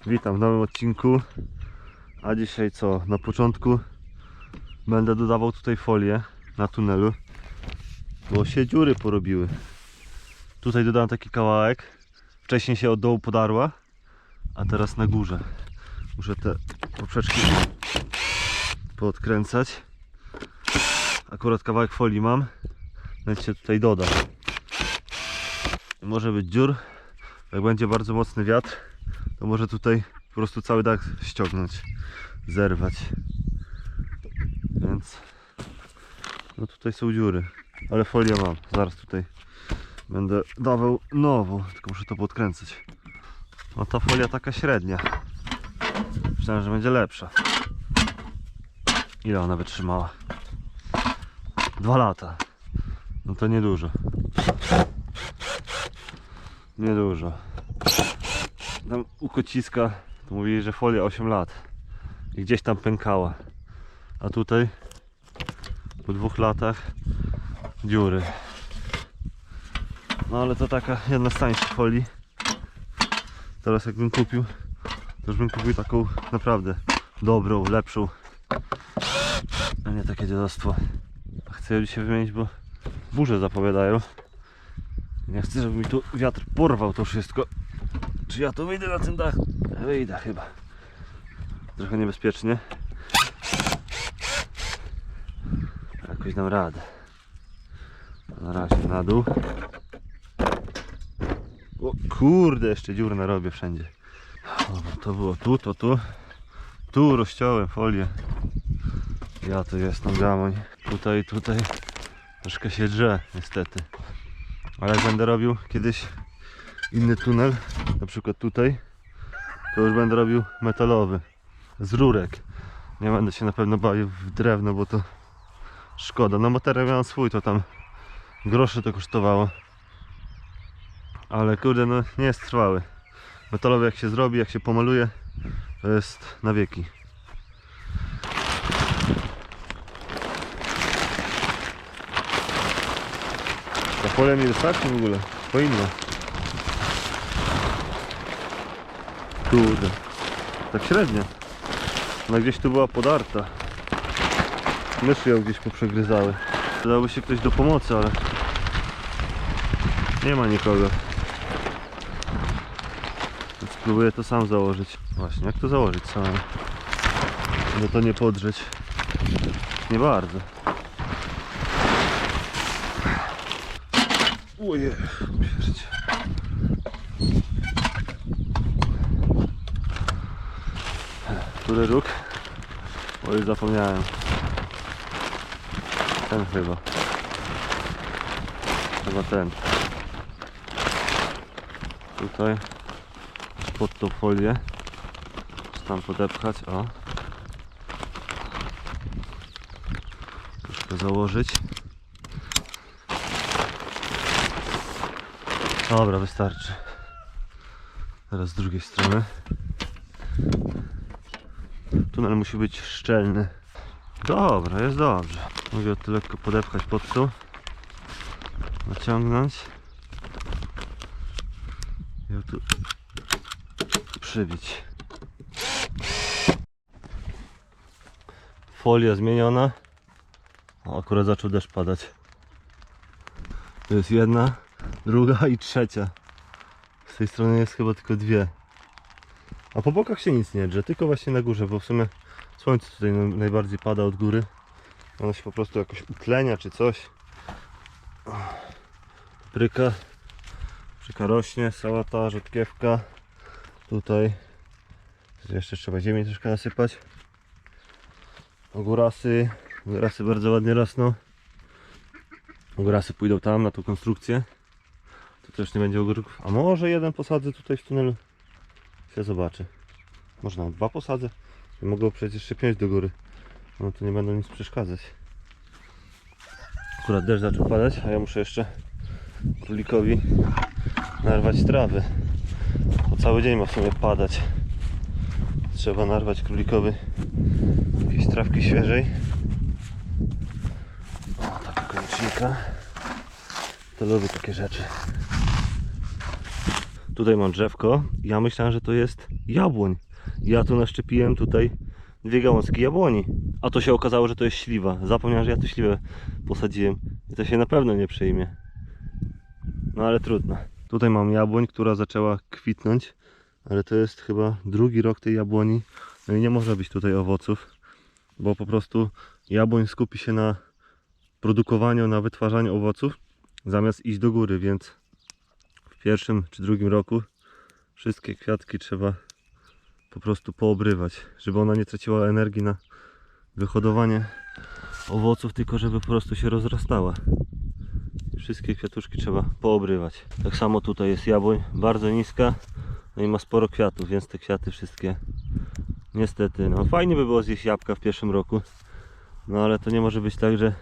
Witam w nowym odcinku. A dzisiaj co? Na początku będę dodawał tutaj folię na tunelu, bo się dziury porobiły. Tutaj dodałem taki kawałek. Wcześniej się od dołu podarła, a teraz na górze. Muszę te poprzeczki poodkręcać. Akurat kawałek folii mam, więc się tutaj doda. Może być dziur. Jak będzie bardzo mocny wiatr, to może tutaj po prostu cały dach ściągnąć, zerwać. Więc no tutaj są dziury, ale folię mam. Zaraz tutaj będę dawał nową, tylko muszę to podkręcać. No ta folia taka średnia. Myślałem, że będzie lepsza. Ile ona wytrzymała? 2 lata. No to niedużo. Niedużo. Tam u kociska to mówili, że folia 8 lat i gdzieś tam pękała, a tutaj po 2 latach dziury. No ale to taka jedna z tańszych folii. Teraz jakbym kupił, to już bym kupił taką naprawdę dobrą, lepszą, a nie takie dziadostwo. Chcę ją dzisiaj wymienić, bo burze zapowiadają. Nie chcę, żeby mi tu wiatr porwał to wszystko. Czy ja tu wyjdę na ten dach? Wyjdę chyba. Trochę niebezpiecznie. Jakoś dam radę. Na razie na dół. O kurde, jeszcze dziur narobię wszędzie. O, to było tu, to tu. Tu rozciąłem folię. Ja to jestem gamoń. Tutaj troszkę się drze niestety. Ale jak będę robił kiedyś inny tunel, na przykład tutaj, to już będę robił metalowy, z rurek. Nie będę się na pewno bawił w drewno, bo to szkoda. No materiał miałem swój, to tam groszy to kosztowało. Ale kurde, no nie jest trwały. Metalowy jak się zrobi, jak się pomaluje, to jest na wieki. Ta folia mi wystarczy w ogóle, powinna. Kurde, tak średnio. Ona gdzieś tu była podarta. Myszy ją gdzieś poprzegryzały. Przydałby się ktoś do pomocy, ale nie ma nikogo. Więc spróbuję to sam założyć. Właśnie, jak to założyć samemu? No to nie podrzeć. Nie bardzo. Ojej, który róg? Oj, zapomniałem. Ten chyba. Chyba ten. Tutaj pod tą folię. Czy tam podepchać? O. Troszkę założyć. Dobra, wystarczy. Teraz z drugiej strony. Tunel musi być szczelny. Dobra, jest dobrze. Mogę to lekko podepchać pod tu. Naciągnąć. I ją tu przybić. Folia zmieniona. O, akurat zaczął deszcz padać. To jest jedna, druga i trzecia. Z tej strony jest chyba tylko 2. A po bokach się nic nie drze, tylko właśnie na górze, bo w sumie słońce tutaj najbardziej pada od góry. Ono się po prostu jakoś utlenia czy coś. Papryka rośnie, sałata, rzodkiewka. Tutaj jeszcze trzeba ziemi troszkę nasypać. Ogórasy bardzo ładnie rosną. Ogórasy pójdą tam na tą konstrukcję. To też nie będzie ogórków. A może jeden posadzę tutaj w tunelu? Się zobaczy. Może nawet 2 posadzę. Mogą przecież jeszcze 5 do góry. No to nie będą nic przeszkadzać. Akurat deszcz zaczął padać, a ja muszę jeszcze królikowi narwać trawy. Bo cały dzień ma w sumie padać. Trzeba narwać królikowi jakieś trawki świeżej. O, taka koniecznika. To lubię takie rzeczy. Tutaj mam drzewko. Ja myślałem, że to jest jabłoń. Ja tu naszczepiłem tutaj 2 gałązki jabłoni. A to się okazało, że to jest śliwa. Zapomniałem, że ja tu śliwę posadziłem. I to się na pewno nie przyjmie. No ale trudno. Tutaj mam jabłoń, która zaczęła kwitnąć. Ale to jest chyba 2. rok tej jabłoni. No i nie może być tutaj owoców. Bo po prostu jabłoń skupi się na produkowaniu, na wytwarzaniu owoców. Zamiast iść do góry, więc w 1. czy 2. roku wszystkie kwiatki trzeba po prostu poobrywać, żeby ona nie traciła energii na wyhodowanie owoców, tylko żeby po prostu się rozrastała. Wszystkie kwiatuszki trzeba poobrywać. Tak samo tutaj jest jabłoń, bardzo niska, no i ma sporo kwiatów, więc te kwiaty wszystkie niestety, no fajnie by było zjeść jabłka w 1. roku, no ale to nie może być tak, że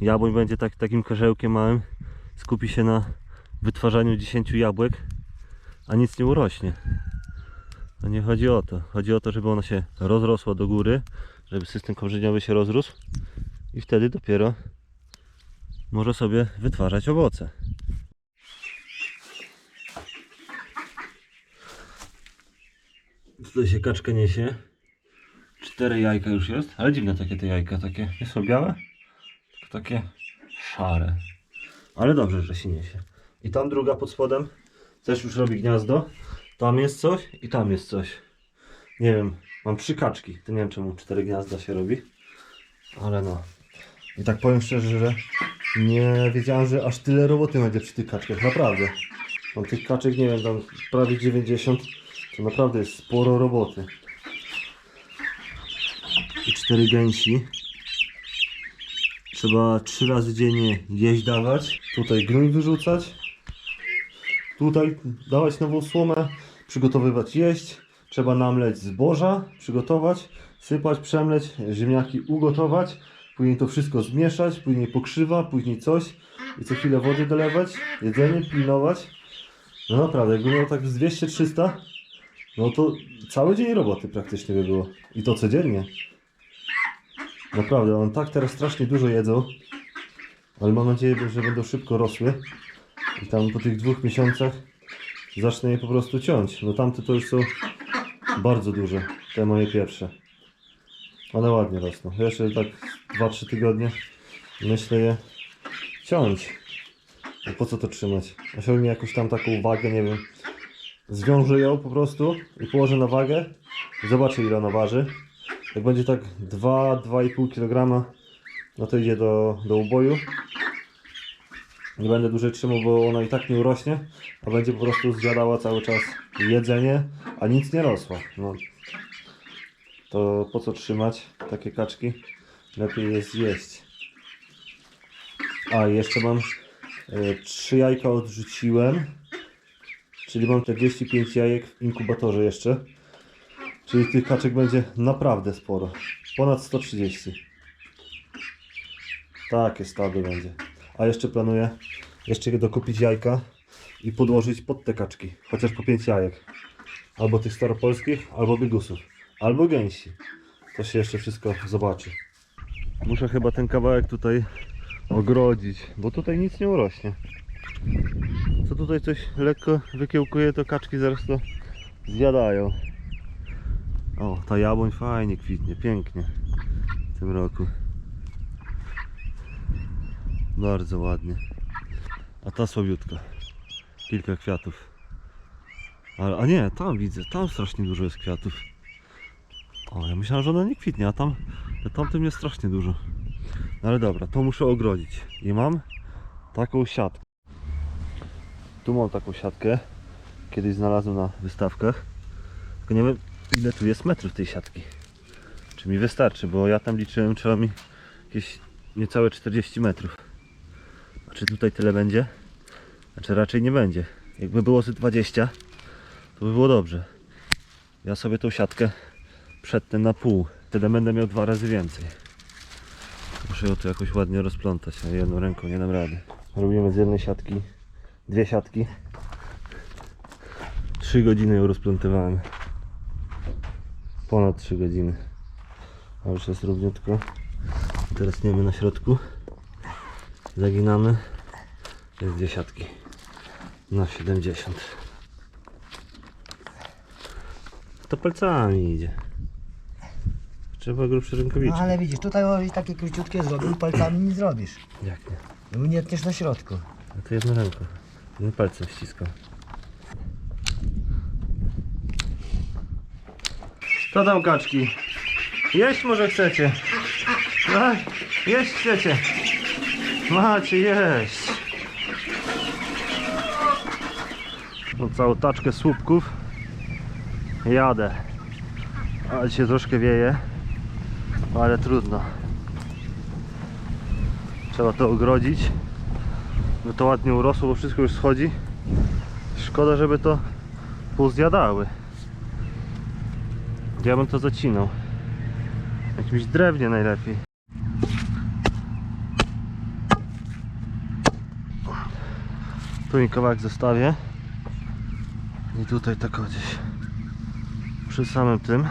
jabłoń będzie takim karzełkiem małym, skupi się na wytwarzaniu 10 jabłek, a nic nie urośnie. To nie chodzi o to. Chodzi o to, żeby ona się rozrosła do góry, żeby system korzeniowy się rozrósł i wtedy dopiero może sobie wytwarzać owoce. Tutaj się kaczka niesie. 4 jajka już jest, ale dziwne takie te jajka, takie nie są białe, tylko takie szare. Ale dobrze, że się niesie. I tam druga pod spodem też już robi gniazdo. Tam jest coś i tam jest coś. Nie wiem, mam 3 kaczki. To nie wiem, czemu 4 gniazda się robi. Ale no. I tak powiem szczerze, że nie wiedziałem, że aż tyle roboty będzie przy tych kaczkach. Naprawdę. Mam tych kaczek, nie wiem, tam prawie 90. To naprawdę jest sporo roboty. I 4 gęsi. Trzeba 3 razy dziennie jeść dawać. Tutaj gnój wyrzucać. Tutaj dawać nową słomę. Przygotowywać jeść. Trzeba namleć zboża. Przygotować. Sypać, przemleć. Ziemniaki ugotować. Później to wszystko zmieszać. Później pokrzywa. Później coś. I co chwilę wody dolewać. Jedzenie pilnować. No naprawdę, jakby miał tak z 200-300, no to cały dzień roboty praktycznie by było. I to codziennie. Naprawdę, one tak teraz strasznie dużo jedzą. Ale mam nadzieję, że będą szybko rosły. I tam po tych 2 miesiącach zacznę je po prostu ciąć. No tamte to już są bardzo duże. Te moje pierwsze. One ładnie rosną. Jeszcze tak 2-3 tygodnie myślę je ciąć. No po co to trzymać? Osiągnie jakąś tam taką wagę, nie wiem. Zwiążę ją po prostu i położę na wagę. Zobaczę, ile ona waży. Jak będzie tak 2-2,5 kg, no to idzie do uboju. Nie będę dłużej trzymał, bo ona i tak nie urośnie, a będzie po prostu zjadała cały czas jedzenie, a nic nie rosła. No. To po co trzymać takie kaczki? Lepiej je zjeść. A, jeszcze mam 3 jajka odrzuciłem. Czyli mam 45 jajek w inkubatorze jeszcze. Czyli tych kaczek będzie naprawdę sporo. Ponad 130. Takie stado będzie. A jeszcze planuję dokupić jajka i podłożyć pod te kaczki. Chociaż po 5 jajek. Albo tych staropolskich, albo bygusów. Albo gęsi. To się jeszcze wszystko zobaczy. Muszę chyba ten kawałek tutaj ogrodzić, bo tutaj nic nie urośnie. Co tutaj coś lekko wykiełkuje, to kaczki zaraz to zjadają. O, ta jabłoń fajnie kwitnie, pięknie w tym roku. Bardzo ładnie. A ta słabiutka. Kilka kwiatów. A nie, tam widzę, tam strasznie dużo jest kwiatów. O, ja myślałem, że ona nie kwitnie, a tamtym jest strasznie dużo. No ale dobra, to muszę ogrodzić. I mam taką siatkę. Tu mam taką siatkę. Kiedyś znalazłem na wystawkach. Tylko nie wiem, ile tu jest metrów tej siatki. Czy mi wystarczy, bo ja tam liczyłem, trzeba mi jakieś niecałe 40 metrów. A czy tutaj tyle będzie? Znaczy raczej nie będzie. Jakby było z 20, to by było dobrze. Ja sobie tą siatkę przetnę na pół. Wtedy będę miał 2 razy więcej. Muszę ją tu jakoś ładnie rozplątać, a jedną ręką nie dam rady. Robimy z jednej siatki 2 siatki. 3 godziny ją rozplątywałem. Ponad 3 godziny. A już jest równiutko. Teraz tniemy na środku. Zaginamy. Jest 2 siatki na 70. to palcami idzie. Trzeba grubsze No rękawiczki. ale widzisz, tutaj takie króciutkie zrobił, palcami nie zrobisz. Jak nie? No nie tniesz na środku. No to jedną ręką. Jednym palcem ściskam. Co tam kaczki? Jeść może chcecie? Tak? Jeść chcecie? Macie jeść. No całą taczkę słupków. Jadę. Ale się troszkę wieje. Ale trudno. Trzeba to ogrodzić. By to ładnie urosło, bo wszystko już schodzi. Szkoda, żeby to pozjadały. Ja bym to zacinał. Jakimś drewnie najlepiej. Tu mi kawałek zostawię. I tutaj tak o gdzieś przy samym tym.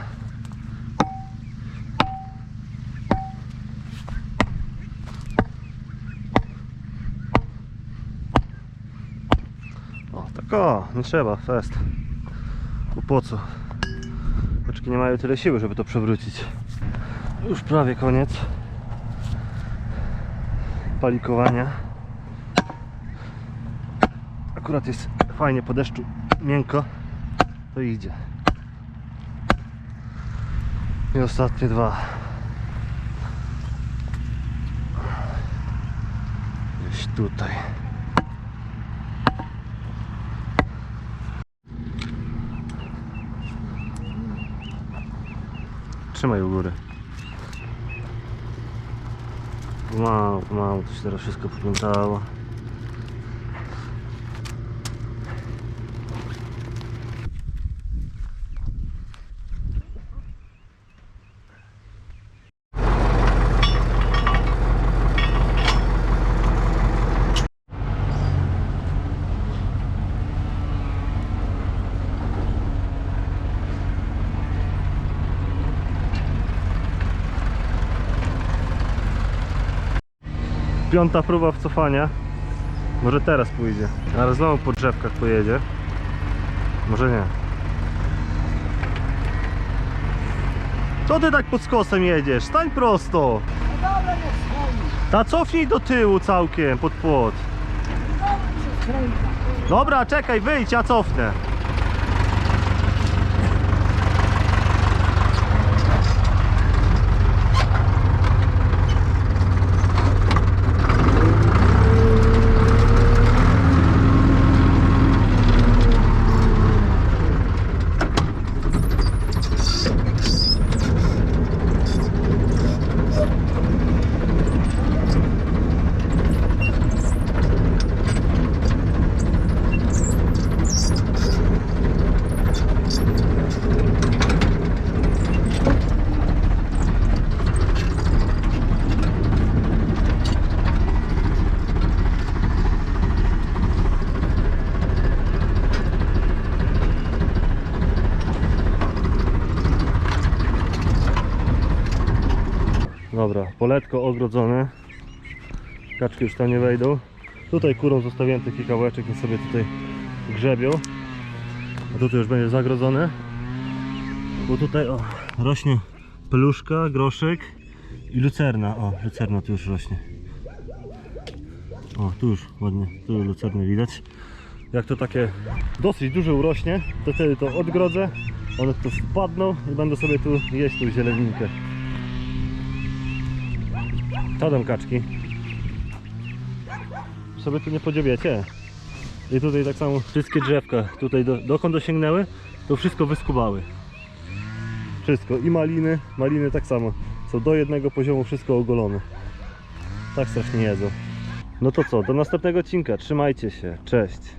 O, tak o, nie trzeba, fest. Bo po co? Kaczki nie mają tyle siły, żeby to przewrócić. Już prawie koniec palikowania. Akurat jest fajnie po deszczu, miękko, to idzie. I ostatnie dwa. Gdzieś tutaj. Trzymaj u góry. Wow, wow, to się teraz wszystko poplątało. Piąta próba wcofania. Może teraz pójdzie. Ale znowu po drzewkach pojedzie. Może nie. Co ty tak pod skosem jedziesz? Stań prosto. Dobra, nie stoi. Ta cofnij do tyłu całkiem pod płot. Dobra, czekaj, wyjdź, ja cofnę. Dobra, poletko ogrodzone. Kaczki już tam nie wejdą. Tutaj kurą zostawiłem taki kawałeczek i sobie tutaj grzebią. A tutaj już będzie zagrodzone. Bo tutaj o, rośnie peluszka, groszek i lucerna. O, lucerna tu już rośnie. O, tu już ładnie, tu lucernę widać. Jak to takie dosyć duże urośnie, to wtedy to odgrodzę. One tu wpadną i będę sobie tu jeść tą zieleninkę. Co tam kaczki? Sobie tu nie podziewiecie. I tutaj tak samo wszystkie drzewka, tutaj dokąd dosięgnęły, to wszystko wyskubały. Wszystko. I maliny tak samo. Są do jednego poziomu wszystko ogolone. Tak strasznie jedzą. No to co, do następnego odcinka. Trzymajcie się. Cześć.